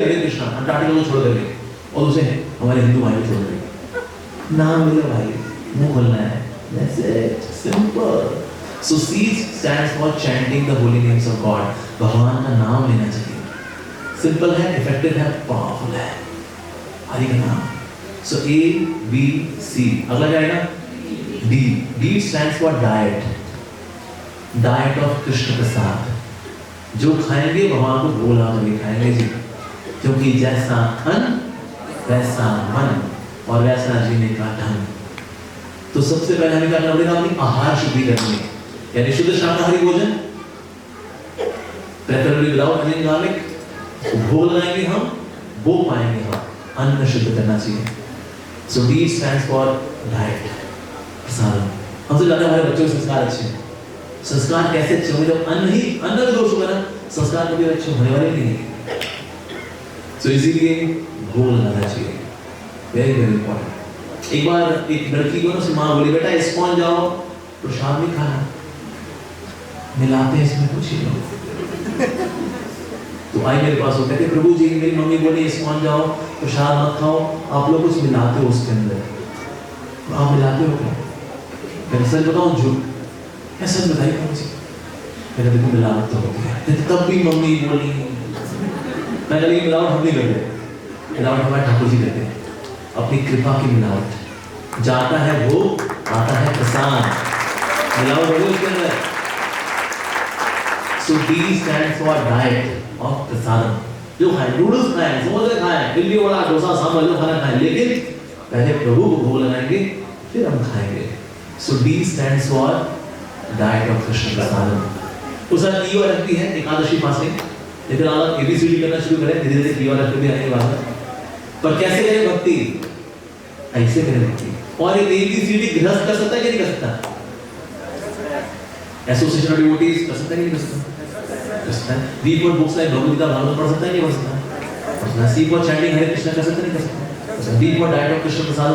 हरे Krishna Antarctica को छोड़ करके और उसे हमारे हिंदू भाई को छोड़ करके नाम मिले भाई मुंह खोलना है that's it simple so C stands for chanting the holy names of God भगवान का नाम लेना चाहिए सिंपल है इफेक्टिव है पावरफुल है हरि का नाम so A B C अगला क्या आएगा D D stands for diet of Krishna Prasad जो खाएंगे भगवान को बोला तो खाएंगे जी क्योंकि जैसा अन्न वैसा मन और वैसा जीने का ढंग तो सबसे पहले हमें क्या करना पड़ेगा अपनी आहार शुद्धि करनी है यानी शुद्ध शाकाहारी भोजन प्रेफरेबली विदाउट अनियन गार्लिक भोग लगाएंगे हम वो पाएंगे हम अन्न शुद्ध करना चाहिए सो डी स्टैंड्स फॉर डाइट प्रसादम हमसे ज्यादा हमारे बच्चों के संस्कार अच्छे हैं संस्कार कैसे अच्छे होंगे जब अन्न का दोष होगा ना संस्कार कभी अच्छे होने वाले नहीं है तो इसीलिए भोग लगाना चाहिए वेरी वेरी इंपॉर्टेंट एक बार एक लड़की को ना उसकी माँ बोली बेटा इस्कॉन जाओ प्रसाद नहीं खाना मिलाते हैं इसमें कुछ ही लोग तो आई मेरे पास वो कहते प्रभु जी मेरी मम्मी बोली इस्कॉन जाओ प्रसाद मत खाओ आप लोग कुछ मिलाते हो उसके अंदर आप मिलाते हो क्या मैंने सच बताऊं झूठ ऐसा बताइए कौन सी मैंने देखो मिलावट तो हो गया तब भी मम्मी बोली मैं कभी मिलावट हम नहीं करते मिलावट हमारे ठाकुर जी करते हैं अपनी कृपा की मिलावट जाता है वो आता है प्रसाद मिलावट हो उसके अंदर so D stand for diet of prasadam जो खाए नूडल्स खाए समोसे खाए इडली वड़ा डोसा सांभर जो खाना खाए लेकिन पहले प्रभु को भोग लगाएंगे फिर हम खाएंगे so D stand for diet of Krishna prasadam उसका ई और एफ भी है एकादशी फास्टिंग लेकिन आप एबीसीडी करना शुरू करें धीरे धीरे की और एफ भी आने के बाद पर कैसे करें भक्ति ऐसे करें भक्ति और ये एबीसीडी गृहस्थ कर सकता है कि नहीं कर सकता एसोसिएशन ऑफ डिवोटीज कर सकता है कि नहीं कर सकता B for books like Bhagavad Gita Bhagavat पढ़ सकता है कि नहीं पढ़ सकता C for chanting Hare Krishna कर सकता है नहीं कर सकता D for diet of Krishna prasad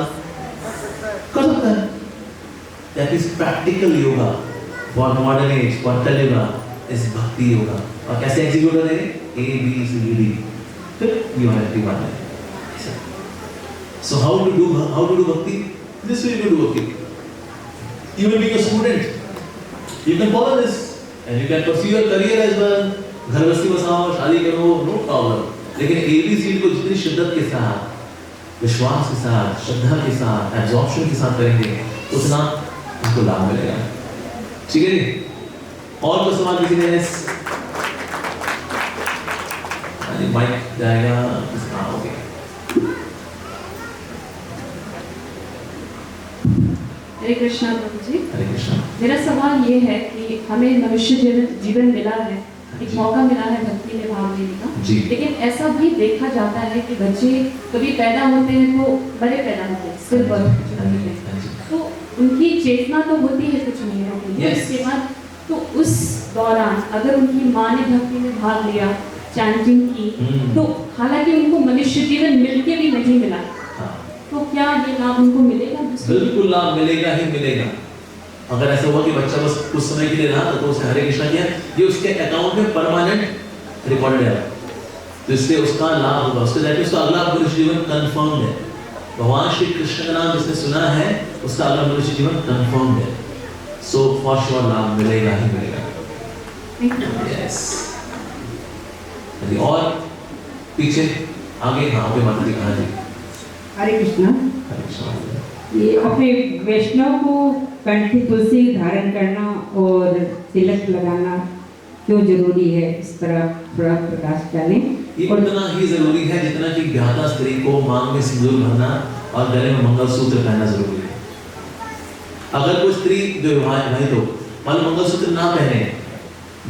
कर सकता है that is practical yoga for modern age for Kaliyuga is bhakti yoga और कैसे एग्जीक्यूट करेंगे ए बी सी डी फिर you have to one so how to do bhakti this way you do भक्ति even being a student you can follow this and you can pursue your career as well घर बस्ती बसाओ शादी करो no problem लेकिन ABCD को जितनी शिद्दत के साथ विश्वास के साथ श्रद्धा के साथ एब्जॉर्प्शन के साथ करेंगे उतना आपको लाभ मिलेगा ठीक है और कोई सवाल किसी ने माइक जाएगा हो गया हरे कृष्णा प्रभु जी हरे कृष्णा मेरा सवाल ये है कि हमें मनुष्य जीवन मिला है एक मौका मिला है भक्ति में भाग लेने का लेकिन ऐसा भी देखा जाता है कि बच्चे कभी पैदा होते हैं तो बड़े पैदा होते हैं सिर्फ बर्थ तो उनकी चेतना तो होती है कुछ महीनों के लिए इसके बाद तो उस दौरान अगर उनकी माँ ने भक्ति में भाग लिया चैंटिंग की तो हालांकि उनको मनुष्य जीवन मिलके भी नहीं मिला तो क्या ये लाभ उनको मिलेगा बिल्कुल लाभ मिलेगा ही मिलेगा अगर ऐसा हुआ कि बच्चा बस कुछ समय के लिए रहा तो उसे हरे कृष्णा किया ये उसके अकाउंट में परमानेंट रिकॉर्डेड है तो इससे उसका लाभ होगा उसके जाके उसका अगला मनुष्य जीवन कंफर्म है भगवान श्री कृष्ण का नाम जिसने सुना है उसका अगला मनुष्य जीवन कंफर्म है सो फॉर श्योर लाभ मिलेगा ही मिलेगा यस और पीछे आगे हाँ पे माता जी कहाँ जी हरे कृष्णा ये अपने वैष्णव को कंठी तुलसी धारण करना और तिलक लगाना क्यों जरूरी है इस तरह थोड़ा प्रकाश डालें ये उतना ही जरूरी है जितना कि ब्याहता स्त्री को मांग में सिंदूर भरना और गले में मंगलसूत्र पहनना जरूरी है अगर कोई स्त्री जो विवाहित हो मान मंगलसूत्र ना पहने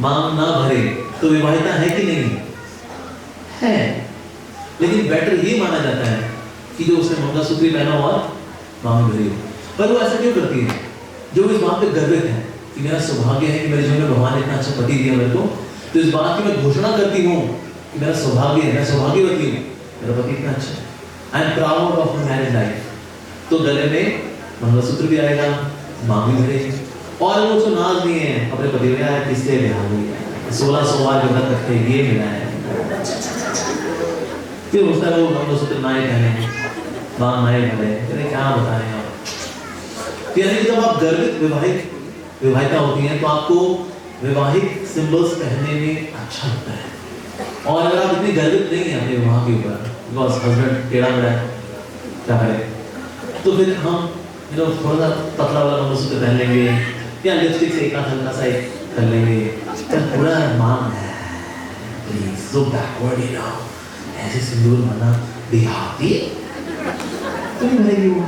मांग ना भरे तो विवाहिता है कि नहीं है लेकिन बेटर ये माना जाता है कि जो उसने मंगलसूत्र पहना और मांग भरी हो पर वो ऐसा क्यों करती है जो इस बात पे गर्वित है कि मेरा सौभाग्य है कि मेरे जीवन में भगवान ने इतना अच्छा पति दिया मेरे को तो इस बात की मैं घोषणा करती हूँ कि मेरा सौभाग्य है मैं सौभाग्यवती हूँ मेरा पति इतना अच्छा है I am proud of my married life तो गले में मंगलसूत्र भी आएगा मांग भी भरेगी और वो जो नाज नहीं है अपने पति में यार किससे ब्याह हुई है 16 सोमवार जो व्रत रखे ये मिला है फिर उसका वो मंगलसूत्र नाई पहने, बांग नाई पहने, कहते क्या बताएं आप। यानी जब आप गर्वित विवाहिता होती हैं तो आपको वैवाहिक सिंबल्स पहनने में अच्छा लगता है। और अगर आप इतनी गर्वित नहीं है अपने विवाह के ऊपर, बिकॉज हस्बैंड टेढ़ा मेढ़ा है, क्या करें, तो फिर हम थोड़ा सा पतला वाला मंगलसूत्र पहन लेंगे या लिपस्टिक से एक हल्का सा कर लेंगे। पूरा मान है please, so backward you know, ऐसे सिंदूर माना देहाती तो नहीं रहेगी वो,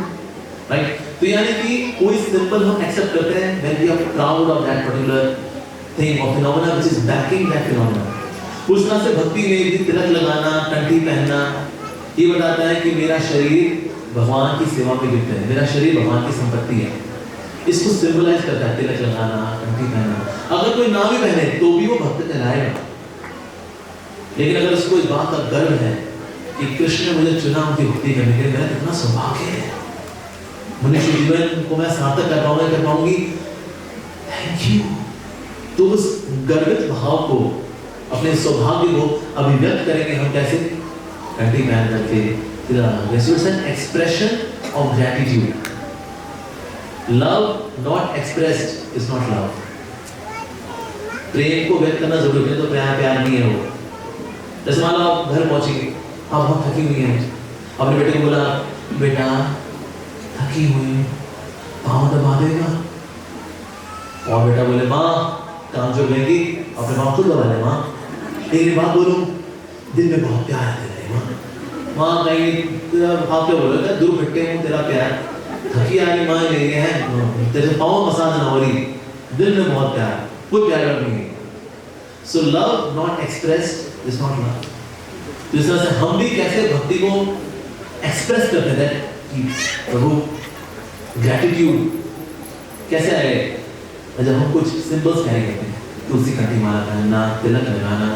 राइट। तो यानी कि कोई सिंबल हम एक्सेप्ट करते हैं when we are proud of that particular thing or phenomena which is backing that phenomena। उस तरह से भक्ति में भी तिलक लगाना, कंठी पहनना, ये बताता है कि मेरा शरीर भगवान की सेवा में लिप्त है, मेरा शरीर भगवान की संपत्ति है। इसको सिंबलाइज करता है तिलक लगाना, कंठी पहनना। अगर कोई ना भी पहने तो भी वो भक्त कहलाएगा, लेकिन अगर उसको इस बात का गर्व है कि कृष्ण ने मुझे चुना उनकी भक्ति करने के लिए, मेरा कितना सौभाग्य है, मनुष्य जीवन को मैं सार्थक कर पाऊंगा, कर पाऊंगी, थैंक यू। तो उस गर्वित भाव को, अपने सौभाग्य को अभिव्यक्त करेंगे हम कैसे? कंठी पहन करके, this is an expression of gratitude. Love not expressed is not love. प्रेम को व्यक्त करना जरूरी है, तो प्यार नहीं है वो। जैसे मान लो आप घर पहुंचे, आप बहुत थकी हुई हैं, अपने बेटे को बोला बेटा थकी हुई, पाँव दबा देगा, और बेटा बोले माँ काम जो लेंगी अपने पाँव खुद दबा ले माँ। एक बात बोलूं, दिल में बहुत प्यार है तेरे माँ। माँ कहीं आप क्या बोल रहे थे, दूर भट्टे हूँ तेरा प्यार, थकी आ रही माँ ले गए हैं तेरे पाँव मसाज ना हो रही, दिल में बहुत प्यार, कोई प्यार नहीं है। So love not expressed is not love. तो इस तरह से हम भी कैसे भक्ति को एक्सप्रेस करते हैं कि प्रभु ग्रैटिट्यूड कैसे आए, जब हम कुछ सिंबल्स कैरी करते हैं, तुलसी कंठी माला पहनना, तिलक लगाना,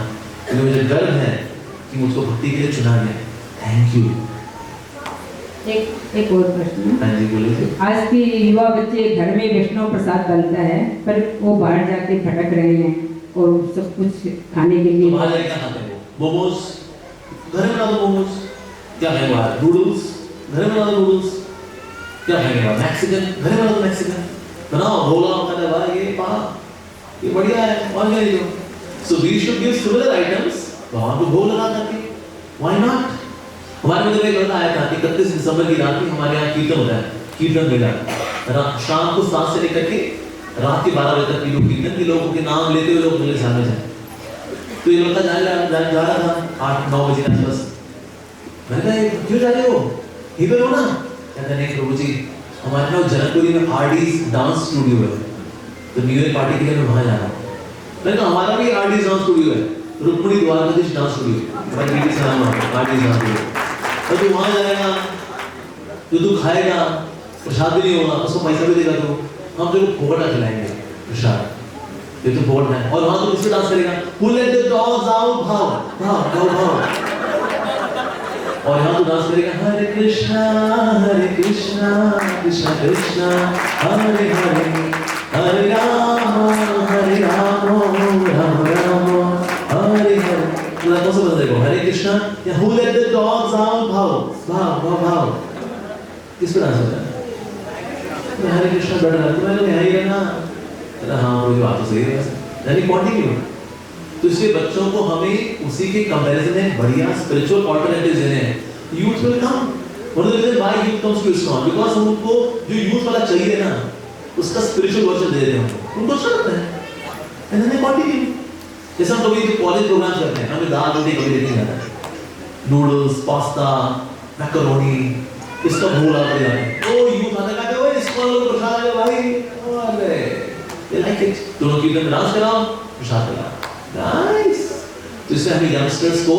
क्योंकि मुझे गर्व है कि मुझको भक्ति के लिए चुना गया, थैंक यू। एक और प्रश्न। हाँ जी बोलिए। आज के युवा बच्चे घर में वैष्णव प्रसाद बनता है, पर वो बाहर जाके भटक रहे हैं और सब कुछ खाने के लिए बाहर जाके क्या खाते हैं? मोमोज, घर में बना दो मोमोज, क्या खाएंगे बाहर? नूडल्स, घर में बना दो नूडल्स, क्या खाएंगे बाहर? मैक्सिकन, घर में बना दो मैक्सिकन, बनाओ भोला खाने वाला ये पा, ये बढ़िया है, और क्या ये जो। So we should give similar items, भगवान को भोग लगा करके, why not? हमारे में जब एक लड़का आया था 31 दिसंबर की रात में हमारे यहाँ कीर्तन होता है, कीर्तन मेला, शाम को 7 से लेकर के रात के 12 बजे तक कीर्तन के लोगों के नाम लेते हुए लोग मेरे सामने जाए। तो ये लड़का जा रहा था 8-9 बजे आसपास। मैंने कहा क्यों जा रहे हो, यहीं पे हो ना? कहता नहीं प्रभु जी, हमारे ना जनकपुरी में आरडीज डांस स्टूडियो है, तो न्यू ईयर पार्टी के लिए मैं वहाँ जा रहा हूँ। मैंने कहा हमारा भी आरडीज डांस स्टूडियो है, रुक्मणी द्वारकाधीश डांस स्टूडियो, मैं नीति से नाम आरडीज डांस स्टूडियो। तो तू वहाँ जाएगा, जो तू खाएगा प्रसाद भी नहीं होगा, उसको पैसा भी देगा, तो हम तेरे को फोकट खिलाएंगे प्रसाद, ये तो फोकट है। और वहाँ तो किससे डांस करेगा? Who let the dogs out? भाव। और यहाँ तो डांस करेगा हरे कृष्णा कृष्णा कृष्णा हरे हरे, हरे राम राम राम हरे हरे। पूरा कौन सा बता देखो, हरे कृष्णा या Who let the dogs out? भाव। किस पर डांस होता है? हरे कृष्णा बैठ रहा है, तो मैंने यहाँ ही रहना, हाँ वो जो बात सही है, यानी कंटिन्यू। तो इसलिए बच्चों को हमें उसी के कंपैरिजन में बढ़िया स्पिरिचुअल ऑल्टरनेटिव्स देने हैं। Youth will come, one of the reason why youth comes to ISKCON, because हम उनको जो यूथ वाला चाहिए ना, उसका स्पिरिचुअल वर्जन दे रहे हैं उनको, अच्छा लगता है। And then continue. जैसे हम कभी कॉलेज प्रोग्राम करते हैं, हमें दाल रोटी कभी देते हैं, नूडल्स, पास्ता, मैकरोनी, इसका भूल आता है। ओ यूथ आते कहते ओए ISKCON लोग प्रसाद आ गया भाई, अरे दे लाइक इट। दोनों कीर्तन में डांस कराओ, प्रसाद कराओ, नाइस। तो इससे हमें यंगस्टर्स को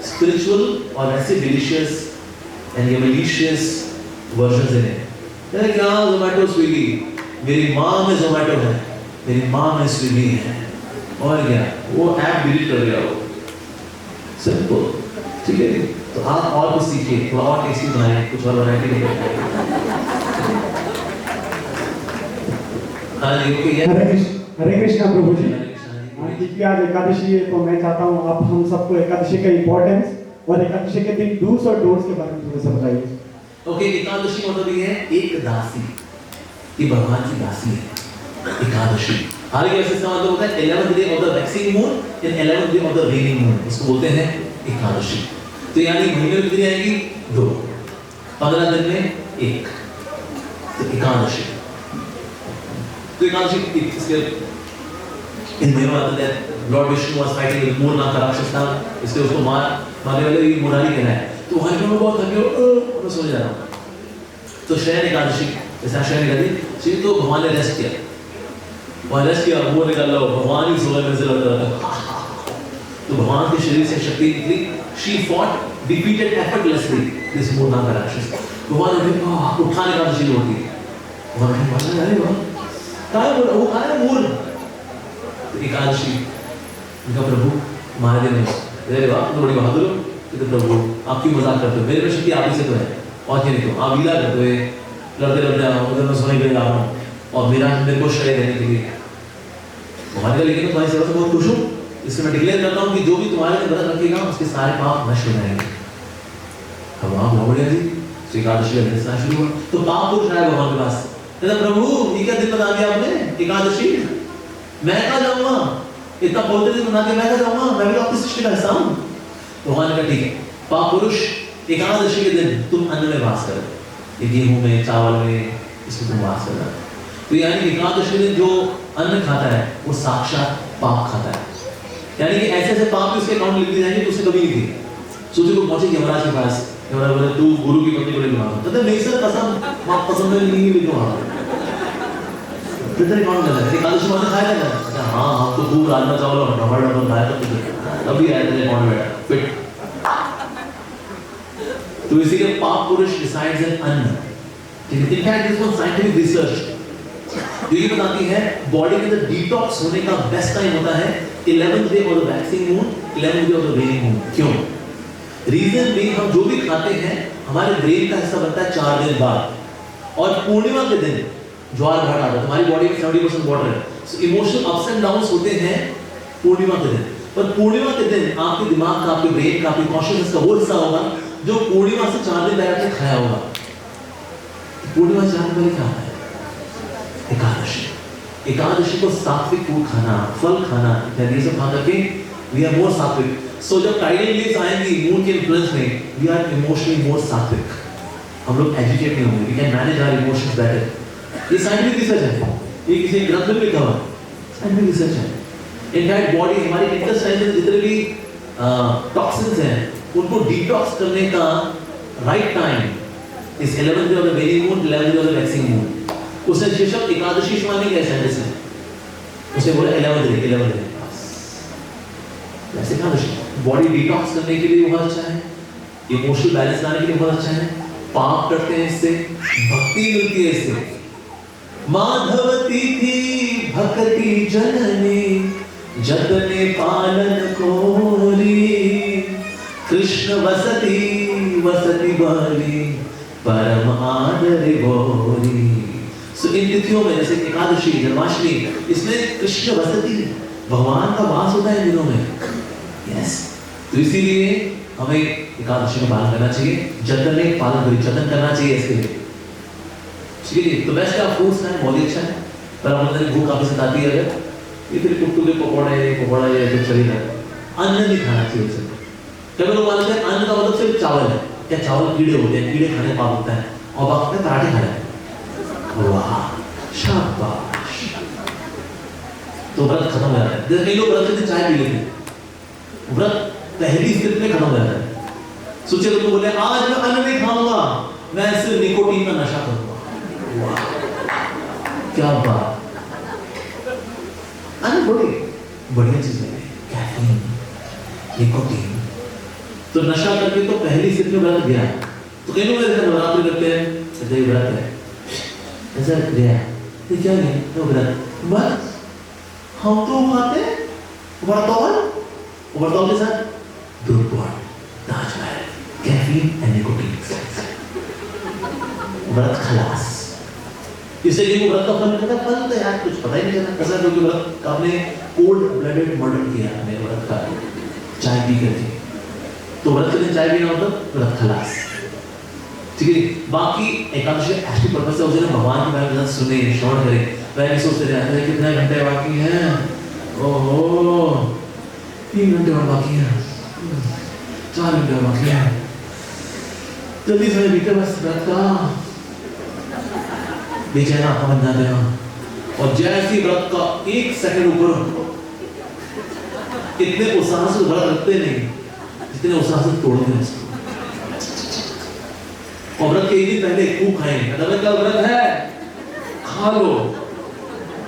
स्पिरिचुअल और ऐसे डिलीशियस एंड एमिलिशियस वर्जन्स देने। यार क्या ज़ोमैटो स्विगी, मेरी माँ में ज़ोमैटो है, मेरी माँ में स्विगी है, और क्या वो ऐप डिलीट कर दिया वो, सिंपल, ठीक है। तो आप और कुछ सीखिए, थोड़ा और टेस्टी बनाइए, कुछ और वैरायटी लेके। हाँ जी, ओके। हरे कृष्णा प्रभु जी। क्योंकि आज एकादशी है तो मैं चाहता हूँ आप हम सबको एकादशी का इम्पोर्टेंस और एकादशी के दिन डूस और डोंट्स के बारे में थोड़ा सा बताइए। ओके, एकादशी मतलब ये है एक दासी, ये भगवान की दासी है एकादशी। हालांकि वैसे इसका मतलब होता है 11th day of the waxing moon and 11th day of the raining moon, इसको बोलते हैं एकादशी। तो यानी महीने में कितनी आएगी? 2, 15 दिन में 1, तो एकादशी। तो एकादशी इसके हिंदी में आता है lord Vishnu was fighting with Murnak rakshas था, इसलिए उसको मारने वाले ये मुरारी कहना है। तो वहां पे मैं बहुत थक गया, मैं सो जा रहा हूं। तो शयन एकादशी, जैसे शयन एकादशी तो भगवान ने रेस्ट किया, और रेस्ट किया, वो निकल लो भगवान ही सोए में से लग रहा था। तो भगवान के शरीर से शक्ति निकली, she fought defeated effortlessly this Murnak rakshas. भगवान ने उठाने का शुरू होती है, भगवान ने बोला अरे वाह काय बोल वो काय मूल। तो एकादशी उनका प्रभु मारे देने, अरे वाह तुम बड़ी बहादुर हो, तो प्रभु आपकी मजाक करते हो, मेरे में शक्ति आप ही से तो है, और क्या नहीं तो आप लीला करते हुए लड़ते लड़ते उधर मैं सोने के लिए जा रहा हूँ और मेरे को श्रेय देने के लिए। भगवान का लेकिन तुम्हारी सेवा से बहुत खुश हूँ, इसलिए मैं डिक्लेयर करता हूँ कि जो भी तुम्हारे लिए व्रत रखेगा उसके सारे पाप नष्ट हो जाएंगे। भगवान बहुत बढ़िया जी, तो एकादशी का दिन शुरू हुआ, तो पाप पुरुष आया भगवान के पास, प्रभु ये क्या दिन बना दिया आपने एकादशी, मैं कहाँ जाऊँगा, इतना पवित्र दिन बना दिया, मैं कहाँ जाऊँगा, मैं भी आपकी सृष्टि का हिस्सा हूँ। भगवान का ठीक है, पाप पुरुष एकादशी के दिन तुम अन्न में वास करो, ये गेहूं में चावल में इसमें तुम वास करना। तो यानी एकादशी दिन जो अन्न खाता है वो साक्षात पाप खाता है, यानी कि ऐसे ऐसे पाप उसके अकाउंट लिख दिए जाएंगे तो उसे कभी नहीं दिए। सोचो को पहुंचे यमराज के पास, यमराज बोले तू गुरु की पत्नी को ले मारो, तो नहीं सर पसंद नहीं लिखो, फिर कौन करता है एकादशी माने खाया था? अच्छा हाँ हम तो खूब राजमा चावल और डबल खाया था, तभी आया था कौन बैठा फिट। तो इसीलिए पाप पुरुष डिसाइड्स इन अन्न। In fact this one scientific research ये बताती है बॉडी के अंदर डिटॉक्स होने का बेस्ट टाइम होता है 11th day of the waxing moon, 11th day of the raining moon. क्यों? रीजन भी हम जो भी खाते हैं हमारे ब्रेन का हिस्सा बनता है 4 दिन बाद, और पूर्णिमा के दिन ज्वार भाट आता है, तुम्हारी बॉडी में 70% वाटर है, so emotional ups and downs होते हैं पूर्णिमा के दिन। पर पूर्णिमा के दिन आपके दिमाग का, आपके ब्रेन का, आपकी कॉन्शियसनेस का वो हिस्सा होगा जो पूर्णिमा से 4 दिन पहले खाया होगा। पूर्णिमा से 4 दिन पहले क्या होता है? एकादशी। एकादशी को सात्विक फूड खाना, फल खाना इत्यादि सब खा करके वी आर मोर सात्विक। सो जब टाइडल वेव्स आएंगी मून के इन्फ्लुएंस में, वी आर इमोशनली मोर सात्विक, हम लोग एजिटेट नहीं होंगे, we can manage our emotions better. ये साइंटिफिक रिसर्च है, ये किसी ग्रंथ में लिखा हुआ साइंटिफिक रिसर्च है। इनफैक्ट बॉडी, हमारे इंटेस्टाइन में जितने भी टॉक्सिन्स हैं उनको डिटॉक्स करने का राइट टाइम इस 11th day of the वेनिंग moon, 11th day of the waxing moon. उसने शीर्षक एकादशी माने क्या साइंटिस्ट ने, उसे बोला 11th डे वैसे एकादशी बॉडी डिटॉक्स करने के लिए बहुत अच्छा है, इमोशनल बैलेंस लाने के लिए बहुत अच्छा है, पाप करते हैं इससे, भक्ति मिलती है इससे। माधवती थी भक्ति जननी, जतने पालन कोरी, कृष्ण वसती वसती बाली, परम आदर गौरी। सो इन तिथियों में जैसे एकादशी, जन्माष्टमी, इसमें कृष्ण वसती, भगवान का वास होता है इन दिनों में। यस, तो इसीलिए हमें एकादशी का पालन करना चाहिए, जतने पालन करें, जतन करना चाहिए इसके लिए। ठीक है, तो बेस्ट का फ्रूट्स है, बहुत ही अच्छा है, पर हम लोगों भूख काफी सताती है, अगर ये फिर टुकटुके पकौड़ा ये तो चलेगा। अन्न नहीं खाना चाहिए उसे। कई लोग मानते हैं अन्न का मतलब सिर्फ चावल है, क्या चावल कीड़े होते हैं, कीड़े खाने पाप होता है, और बाकी में पराठे खाना है। वाह शाबाश, तो व्रत खत्म हो जाता है। जैसे कई लोग व्रत से चाय पी लेते हैं, व्रत पहली स्थिति में खत्म हो जाता है। सोचिए तो बोले आज मैं अन्न नहीं खाऊंगा, मैं सिर्फ निकोटीन का नशा करूंगा। वाह क्या बात, अन्न बड़ी बढ़िया चीज है, कैफीन, निकोटीन। तो नशा करके तो पहली स्थिति में व्रत गया। तो कई लोग ऐसे नवरात्रि करते हैं, ऐसे व्रत है, ऐसा गया, ये क्या है तो व्रत, बस हम तो खाते वर्तौल के साथ दूध, ताजमहल, कैफीन एंड निकोटीन, व्रत खलास। इससे ये व्रत का फल मिलता है, फल तो यार कुछ पता ही नहीं चला कैसा, क्योंकि व्रत का आपने कोल्ड ब्लडेड मर्डर किया, मेरे व्रत का चाय पी करके। तो व्रत के दिन चाय पीना मतलब व्रत खलास, ठीक है। बाकी एकादशी एक्चुअली पर्पस है उसे ना भगवान के बारे में सुने, श्रवण करें, वह नहीं सोचते रहते कितने घंटे बाकी हैं, ओहो 3 घंटे और बाकी हैं, 4 घंटे और बाकी हैं, जल्दी से बीते बस व्रत का बेचैना बन जाते हैं। और जैसे व्रत का 1 सेकंड ऊपर इतने उत्साह से व्रत रखते नहीं जितने उत्साह से तोड़ते हैं उसको। और व्रत के एक दिन पहले खूब खाएंगे, मतलब कल व्रत है खा लो,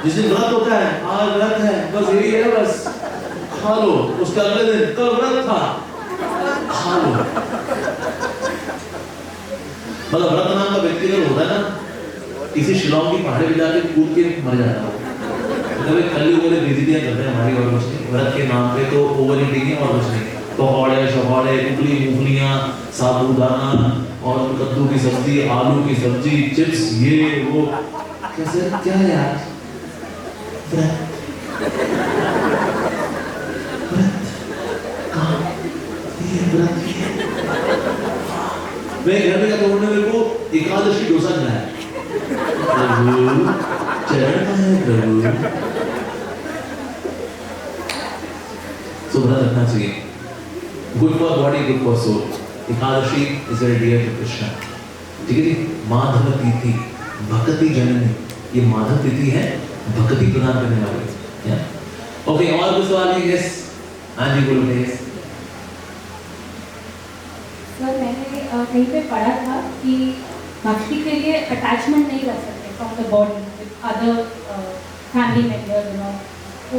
जिस दिन व्रत होता है आज व्रत है बस यही है बस खा लो, उसका अगले दिन कल व्रत था खा लो। मतलब व्रत नाम का व्यक्ति अगर होता है ना किसी शिलोंग की पहाड़ी पे जाके कूद के मर जाता है, मतलब कल वाले बेइज्जतियां करते हैं हमारी और कुछ नहीं, व्रत के नाम पे तो ओवर ईटिंग है और कुछ नहीं, पकौड़े शकौड़े कुकड़ी मूंगफलियां साबूदाना और कद्दू की सब्जी आलू की सब्जी चिप्स ये वो, कैसे क्या है यार व्रत कहाँ ये व्रत मैं घर में जाकर उन्होंने मेरे को एकादशी डोसा खिलाया, प्रभु चरण है प्रभु। सो व्रत रखना चाहिए, good for body good for soul. Ekadashi is very dear to Krishna, ठीक है जी। माधव तिथि भक्ति जननी, ये माधव तिथि है भक्ति प्रदान करने वाली। ओके और कुछ सवाल है? यस हाँ जी बोलो। यस सर मैंने कहीं पे पढ़ा था कि भक्ति के लिए अटैचमेंट नहीं रख सकते from the body with other family members you know, तो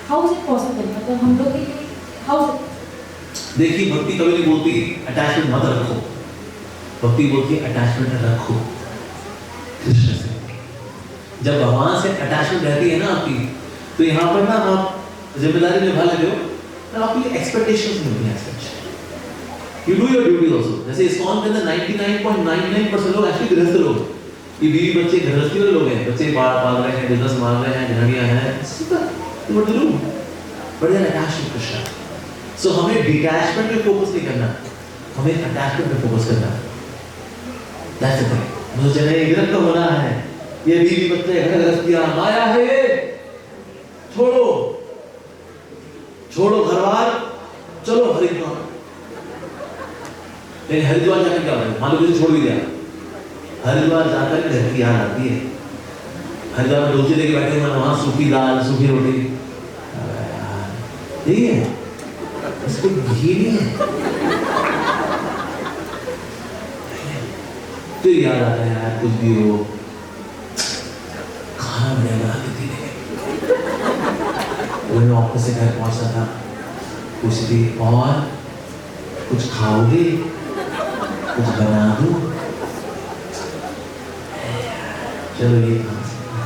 हाउ इज इट पॉसिबल, मतलब हम लोग के लिए हाउ? देखिए भक्ति कभी नहीं बोलती अटैचमेंट मत रखो, भक्ति बोलती है अटैचमेंट रखो कृष्ण से। जब भगवान से अटैचमेंट रहती है ना आपकी, तो यहाँ पर ना आप जिम्मेदारी निभा लेते हो, तो आपके लिए एक्सपेक्टेशंस मिलती हैं सच। You do your duty also. जैसे इस्कॉन के अंदर 99.99% लोग एक्चुअली गृहस्थ लोग, ये बीवी बच्चे गृहस्थी वाले लोग हैं, बच्चे पाल रहे हैं, बिजनेस मान रहे हैं, घड़ियां हैं, what to do? But they are attached to Krishna. So हमें डिटैचमेंट पे फोकस नहीं करना, हमें अटैचमेंट पे फोकस करना। That's the thing. मुझे नहीं गृहस्थ होना है, ये बीवी बच्चे गृहस्थियां माया है, छोड़ो छोड़ो घरवार, चलो हरिद्वार। लेकिन हरिद्वार जाकर क्या होगा, मान लो किसी छोड़ भी दिया, हरिद्वार जाकर घर की याद आती है, हरिद्वार में डोलची लेके बैठे हुए वहां सूखी दाल सूखी रोटी, यही है इसको घी नहीं है, फिर याद आता है यार कुछ भी हो खाना बना देती है। वो मैं ऑफिस से घर पहुंचता था, पूछती और कुछ खाओगे, कुछ बना दूं, चलो ये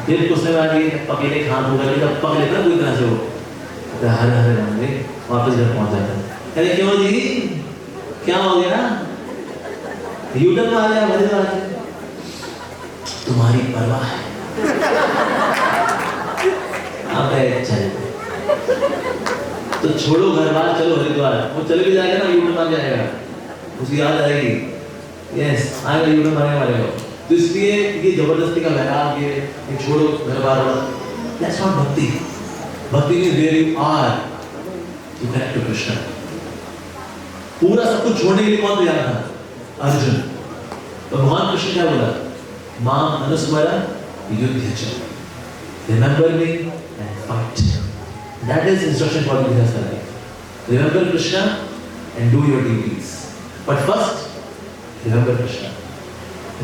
फिर उसने कहा कि पकेले खा दूंगा, जब पक लेता पूरी तरह से वो हरे हरे होंगे, वापस घर पहुंच जाता है। अरे क्यों जी क्या हो गया, यूटर्न आ गया हरिद्वार से, तुम्हारी परवाह है अब चल तो छोड़ो घर बार चलो हरिद्वार, वो चले भी जाएगा ना यूटर्न आ जाएगा, उसकी याद आएगी, यस आएगा यूटर्न मारने वाले को। तो इसलिए ये जबरदस्ती का वैराग, ये छोड़ो घर बार, that's not bhakti. Bhakti means where you are to connect to Krishna. पूरा सब कुछ छोड़ने के लिए कौन तैयार था? अर्जुन। तो भगवान कृष्ण क्या बोला? मां अनुस्मर युद्ध च, remember me and fight. That is instruction for the grihastha life. Remember Krishna and do your duties, but first remember Krishna.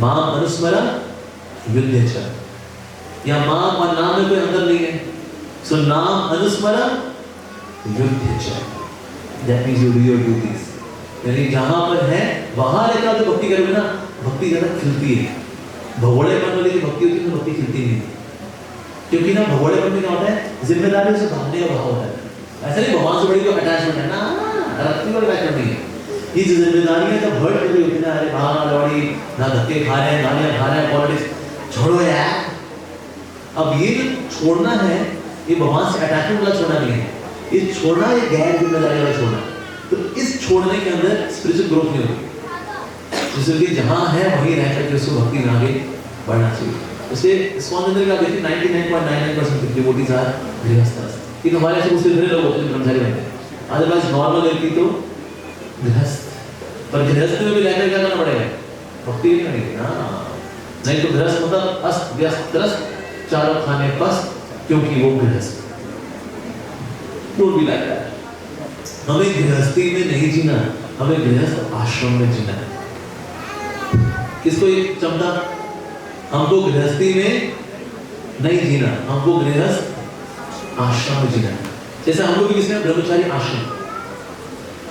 मां अनुस्मर युद्ध च, या मां और नाम में कोई अंतर नहीं है, सो नाम अनुस्मर युद्ध च, that means you do your duties. यानी जहां पर है वहां रहकर जो भक्ति करोगे ना, भक्ति ज्यादा खिलती है। भगोड़ेपन वाली जो भक्ति होती है भक्ति खिलती नहीं, क्योंकि ना भगोड़ेपन में क्या होता है, जिम्मेदारी से भागने का भाव होता है। ऐसा नहीं भगवान से बड़ी कोई अटैचमेंट है ना, रखती वाली अटैचमेंट नहीं है। ये जो जिम्मेदारियां जब हर्ट कर रही होती है ना, अरे भागना दौड़ी ना, धक्के खा रहे हैं, गालियां खा रहे हैं, पॉलिटिक्स, छोड़ो यार। अब ये जो छोड़ना है, ये भगवान से अटैचमेंट वाला छोड़ना नहीं है, ये छोड़ना ये गैर जिम्मेदारी वाला छोड़ना। तो इस छोड़ने के अंदर स्पिरिचुअल ग्रोथ नहीं होती। इसलिए जहाँ है वहीं रह करके उसको भक्ति में आगे बढ़ना चाहिए। इसलिए इस्कॉन अंदर क्या कहती है 99.99% डिवोटीज आर गृहस्थ। कि हमारे ऐसे मुस्लिम लोग होते हैं ब्रह्मचारी बनते हैं, अदरवाइज नॉर्मल लड़की तो गृहस्थ। पर गृहस्थ में भी रहकर क्या करना पड़ेगा? भक्ति नहीं करनी। हाँ, नहीं तो गृहस्थ मतलब अस्त व्यस्त त्रस्त, चारों खाने पस्त, क्योंकि वो गृहस्थ। Don't be like that. हमें गृहस्थी में नहीं जीना, हमें गृहस्थ आश्रम में जीना है। किसको ये चमता? हमको गृहस्थी में नहीं जीना, हमको गृहस्थ आश्रम में जीना है। जैसे हम लोग भी किसने ब्रह्मचारी आश्रम,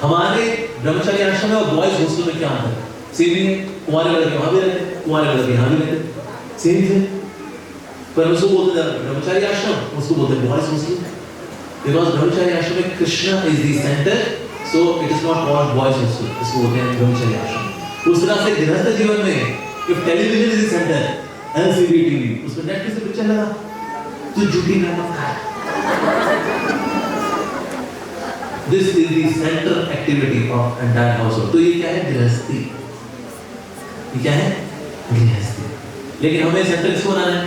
हमारे ब्रह्मचारी आश्रम में और बॉयज हॉस्टल में क्या अंतर है? सेम ही है। कुंवारे लड़के वहां भी रहते, कुंवारे लड़के यहाँ भी रहते, सेम ही है। पर उसको बोलते हैं ब्रह्मचारी आश्रम, उसको बोलते हैं बॉयज हॉस्टल। बिकॉज ब्रह्मचारी आश्रम में Krishna is the centre, so it is not called boys hostel, इसको बोलते हैं ब्रह्मचारी आश्रम। उस तरह से गृहस्थ जीवन में if television is the centre, LCD TV, उसमें नेटफ्लिक्स पे पिक्चर लगा तो झूठी गाना खा। This is the central activity of entire household. तो ये क्या है? गृहस्थी। ये क्या है? गृहस्थी। लेकिन हमें सेंटर किसको बनाना है?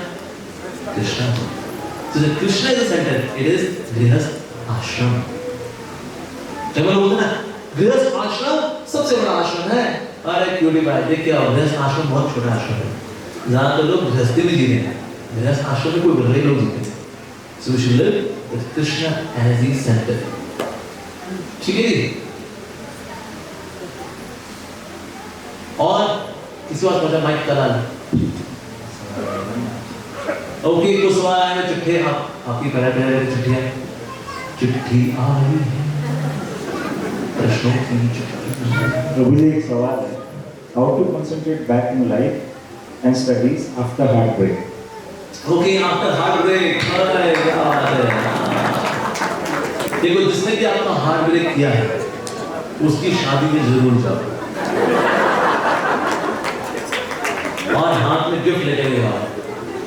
कृष्णा को। So the Krishna is the center. It is गृहस्थ आश्रम। जब हम बोलते हैं ना गृहस्थ आश्रम सबसे बड़ा आश्रम है, अरे क्यों भाई देख क्या गृहस्थ आश्रम बहुत छोटा आश्रम है, जहाँ तो लोग गृहस्थी में जी रहे हैं, गृहस्थ आश्रम में कोई बड़े लोग जीते हैं। So we should live with Krishna as the center. ठीक है जी? और किसी बात पता माइक करा ओके कुछ सवाल आए हैं चिट्ठी आपकी पहले चिट्ठियां चिट्ठी आई है प्रश्नों की चिट्ठी। प्रभु जी एक सवाल है, how to concentrate back in life and studies after heart break? Okay after heart break, अरे क्या बात है। देखो जिसने भी आपका हार्ट ब्रेक किया है उसकी शादी में जरूर जाओ और हाथ में गिफ्ट लेके गए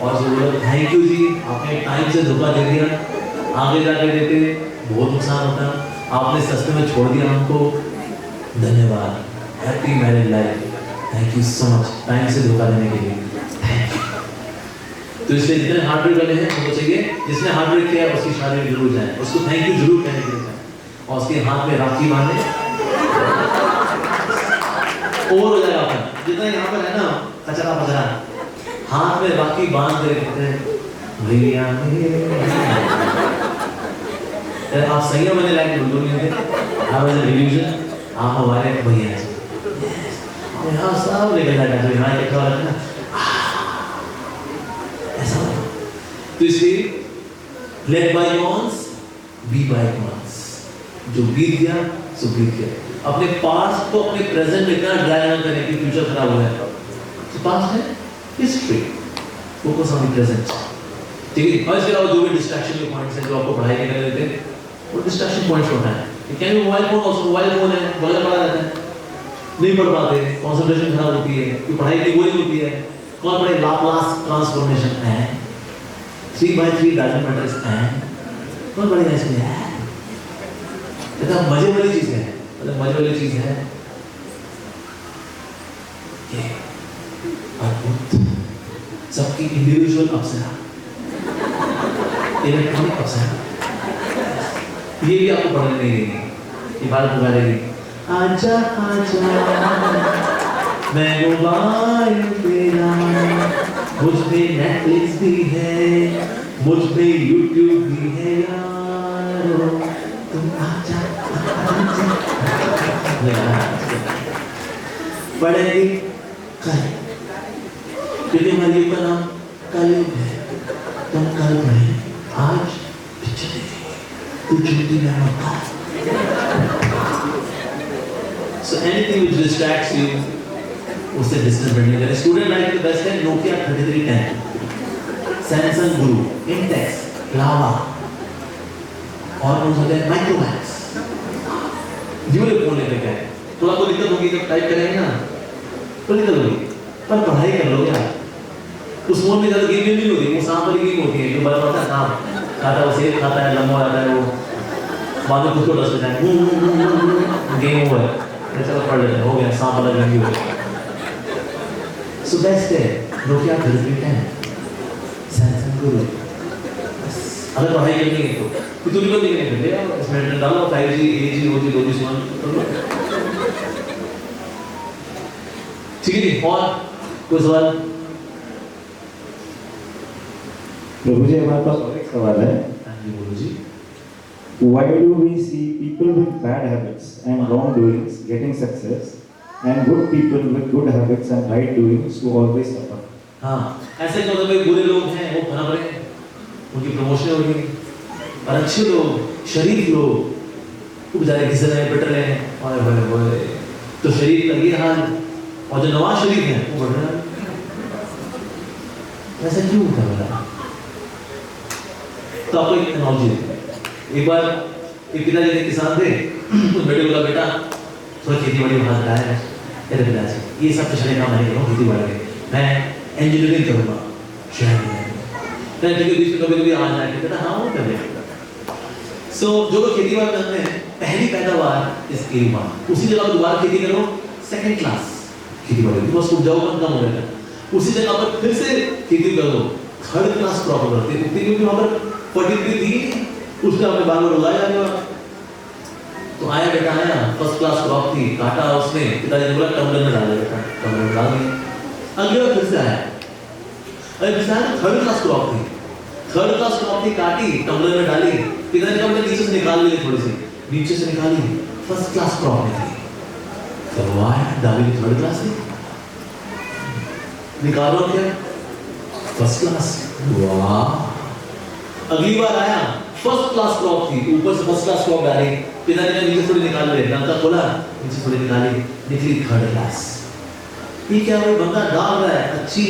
और बोलो थैंक यू जी, आपने टाइम से धोखा दे दिया, आगे जाके देते बहुत नुकसान होता, आपने सस्ते में छोड़ दिया हमको, धन्यवाद, happy married life, thank you so much time से धोखा देने के लिए, थैंक यू। तो इसलिए जितने हार्ट ब्रेक वाले हैं उनको चाहिए जिसने हार्ट ब्रेक किया है उसकी शादी में जरूर जाए, उसको थैंक यू जरूर कहने के लिए जाए और उसके हाथ में राखी बांधे और हो जाएगा अपन। जितना यहाँ पर है ना कचरा पचरा, हाथ में राखी बांध के कहते हैं भैया आप सही हो, मैंने लाइक बिल्कुल नहीं थे, आप एज ए रिलीजन आप हमारे भैया हैं, यहाँ सब लेकर जाएगा तो यहाँ इकट्ठा रखना ऐसा। तो इसलिए लेट बायगॉन्स बी बायगॉन्स, जो बीत गया सो बीत गया। अपने पास्ट को अपने प्रेजेंट में इतना ड्राई ना करें कि फ्यूचर खराब हो जाए। तो पास्ट है history, focus on the present, ठीक है। और इसके अलावा जो भी डिस्ट्रैक्शन के पॉइंट्स हैं जो आपको पढ़ाई के करने देते हैं वो डिस्ट्रैक्शन पॉइंट्स होता है। ये क्या है मोबाइल फोन, और मोबाइल फोन है बगल पड़ा रहता है, नहीं पढ़ पाते, कंसंट्रेशन खराब होती है, कि पढ़ाई की बोरिंग होती है। कौन पढ़े लाप्लास ट्रांसफॉर्मेशन है 3/3 डायमेंशन मैट्रिक्स है, कौन पढ़ेगा इसमें है? इतना मजे वाली चीज है, मतलब मजे वाली चीज है ये अद्भुत सबकी इंडिविजुअल अप्सरा, इलेक्ट्रॉनिक अप्सरा, ये भी आपको पढ़ने नहीं देंगे, ये बात पुकारेगी आजा आजा मैं मोबाइल तेरा, मुझ पे नेटफ्लिक्स भी है, मुझ पे यूट्यूब भी है यारो, तुम आजा पढ़ेगी कल, क्योंकि हमारे का नाम कलयुग है, तुम कल पढ़े आज पिछले तू छुट्टी में मत। So anything which distracts you उससे डिस्टेंस बढ़ने लगे। स्टूडेंट लाइफ के बेस्ट है नोकिया 3310, सैमसंग गुरु, इंटेक्स, लावा और उन होते हैं माइक्रोमैक्स, ड्यूल फोन लेकर गए। थोड़ा तो दिक्कत होगी जब टाइप करेंगे ना तो दिक्कत होगी, पर पढ़ाई कर लोगे आप। उस फोन में ज़्यादा गेम नहीं होती, वो सांप वाली गेम होती है जो बड़ा बड़ा सांप खाता है, वो सेब खाता है, लंबा रहता है वो बाद में खुद को डस जाए गेम ओवर है, चलो पढ़ लेते हैं, हो गया, सांप वाला गेम हो गया। सो बेस्ट है नोकिया 3310 सैमसंग गुरु। अगर पढ़ाई करनी है तो तू निकल नहीं करते इसमें डालो 5G AG OG OG सुन, ठीक है जी। और कोई सवाल? प्रभु जी हमारे पास और एक सवाल है। हाँ जी बोलो जी। Why do we see people with bad habits and wrongdoings getting success, and good people with good habits and right doings who always suffer? हाँ, ऐसे तो भाई बुरे लोग हैं वो बना पड़े, उनकी प्रमोशन हो गई, और अच्छे लोग शरीफ लोग वो बेचारे घिसे रहे पिट रहे हैं, और तो शरीफ का ये हाल, और जो नवाज शरीफ हैं वो बढ़ रहा है। ऐसा क्यों होता है? तो आपको एक एनालॉजी देते हैं। एक बार एक पिताजी ने किसान थे, उस बेटे को बेटा थोड़ा खेती बाड़ी में हाथ लगाया है, तेरे पिताजी ये सब पिछले काम नहीं करूँ, खेती बाड़ी मैं इंजीनियरिंग करूँगा शहर में, मैं ठीक है बीच में कभी आ जाएंगे बेटा, हाँ वो कर लेगा। सो जो लोग खेती बाड़ी करते हैं पहली पैदावार इसकी हुआ, उसी जगह दोबारा खेती करो सेकंड क्लास खेती बाड़ी, बस उपजाऊपन कम हो जाएगा। उसी जगह पर फिर से खेती करो थर्ड क्लास क्रॉप करते हैं, क्योंकि वहाँ पर फर्टिलिटी थी, उसने अपने बाल में उगाया जाएगा। तो आया बेटा आया, फर्स्ट क्लास क्रॉप थी, काटा उसने, पिताजी ने बोला टम्बलर में डाल दे बेटा, टम्बलर में डाल दिया। अगले बार फिर से आया, अरे पिता थर्ड क्लास क्रॉप थी, थर्ड क्लास क्रॉप थी, काटी टम्बलर में डाली, पिताजी ने कहा नीचे से निकाल ली, थोड़ी सी नीचे से निकाली, फर्स्ट क्लास क्रॉप में थी। तो वाह डाली थर्ड क्लास थी, निकालो क्या फर्स्ट क्लास, वाह। अगली बार आया फर्स्ट क्लास क्रॉप थी, ऊपर से फर्स्ट क्लास क्रॉप डाली, पिताजी ने नीचे थोड़ी निकाल ले, नलका खोला नीचे थोड़ी निकाली, निकली थर्ड क्लास। ये क्या भाई बंदा डाल रहा है अच्छी,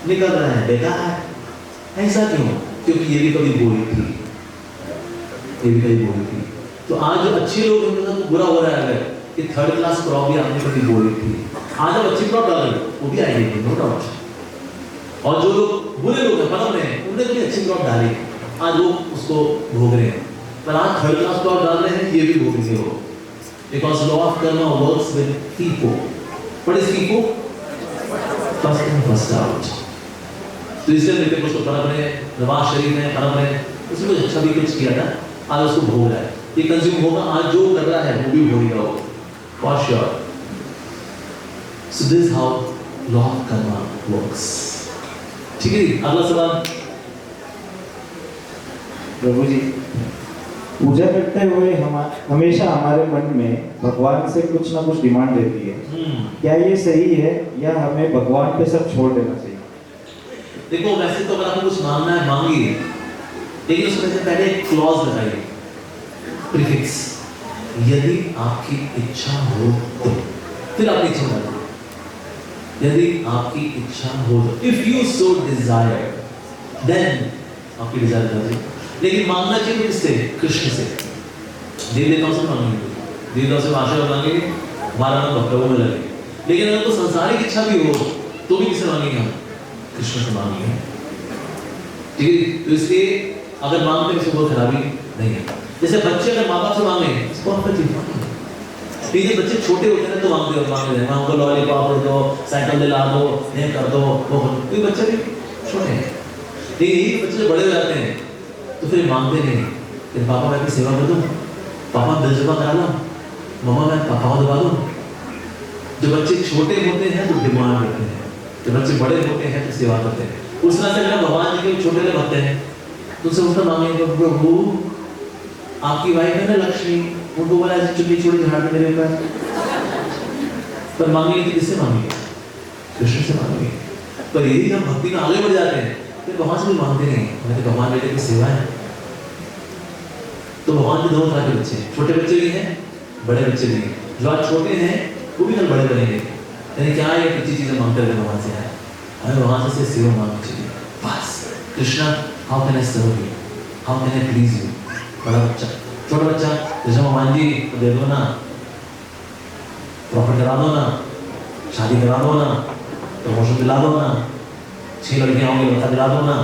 निकल रहा है बेकार, ऐसा क्यों? क्योंकि ये भी कभी बोली थी, ये भी कभी बोली थी। तो आज जो अच्छे लोग हैं तो बुरा हो रहा है अगर कि थर्ड क्लास क्रॉप भी आपने कभी बोली थी, आज आप अच्छी क्रॉप डाल रहे वो भी आएगी नो डाउट। और जो लोग बुरे लोग हैं पलम में उन्होंने कभी अच्छी क्रॉप डाली, आज वो उसको भोग रहे हैं, पर आज थर्ड क्लास क्रॉप डाल रहे हैं, ये भी भोग रहे हो। Because law of Karma works with FIFO। What is FIFO? First in first out. तो इसलिए मेरे को उसको परम ने नवाज शरीफ ने परम ने उसने कुछ अच्छा भी कुछ किया था, आज उसको भोग रहा है, ये कंज्यूम होगा, आज जो कर रहा है वो भी भोगेगा वो for sure. So this how law of Karma works. ठीक है, अगला सवाल। प्रभु जी पूजा करते हुए हमेशा हमारे मन में भगवान से कुछ ना कुछ डिमांड रहती है, क्या ये सही है या हमें भगवान पे सब छोड़ देना चाहिए? देखो वैसे तो अगर आपको कुछ मांगना है मांगिए, लेकिन उसमें से पहले एक क्लॉज लगाइए, प्रीफिक्स, यदि आपकी इच्छा हो तो, फिर आपकी इच्छा बताइए, यदि आपकी इच्छा हो तो, if you so desire then आपकी डिजायर करिए। लेकिन मांगना चाहिए किससे? कृष्ण से। देवी देवताओं से मांगेंगे, देवी देवताओं से आशीर्वाद मांगेंगे, हमारा नाम भक्तों में लगे। लेकिन अगर तो संसारिक इच्छा भी हो तो भी किससे मांगेंगे हम? कृष्ण से मांगेंगे। ठीक है, तो इसलिए अगर मांगते हैं कोई खराबी नहीं है। जैसे बच्चे अगर माँ बाप से मांगे लेकिन बच्चे छोटे होते हैं तो मांगते हैं, हमको लॉलीपॉप दो, साइकिल दिला दो, ये कर दो, वो कोई बच्चे भी छोटे हैं। लेकिन यही बच्चे बड़े हो जाते हैं तो फिर मांगते नहीं, फिर पापा मैं अपनी सेवा कर दूँ, पापा बिल जमा करा लो, मम्मा मैं पापा को दबा दूँ। जो बच्चे छोटे होते हैं तो डिमांड करते हैं, जब बच्चे बड़े होते हैं तो सेवा करते हैं। उस तरह से अगर भगवान जी के छोटे भक्त हैं तो उनसे उनका मांगेंगे, प्रभु आपकी वाइफ है ना लक्ष्मी, उनको बोला ऐसे चुन्नी छोड़ी झाड़ मेरे ऊपर, पर मांगेंगे तो किससे मांगेंगे? कृष्ण से मांगेंगे। पर यदि हम भक्ति में आगे बढ़ जाते हैं फिर भगवान से भी मांगते नहीं, हमें तो भगवान बेटे की सेवा है। तो भगवान के दो तरह के बच्चे हैं, छोटे बच्चे भी हैं, बड़े बच्चे भी हैं। जो आज छोटे हैं वो भी कल बड़े बनेंगे। यानी क्या ये अच्छी चीजें मांगते हुए भगवान से आए, हमें भगवान से सेवा मांगनी चाहिए बस। Krishna how can I serve you, how can I please you. बड़ा बच्चा, छोटा बच्चा, जैसे भगवान जी दे दो ना, प्रॉफिट करा दो ना, शादी करा दो ना, प्रमोशन दिला दो ना, 6 लड़कियां होंगी बता दिला दो ना,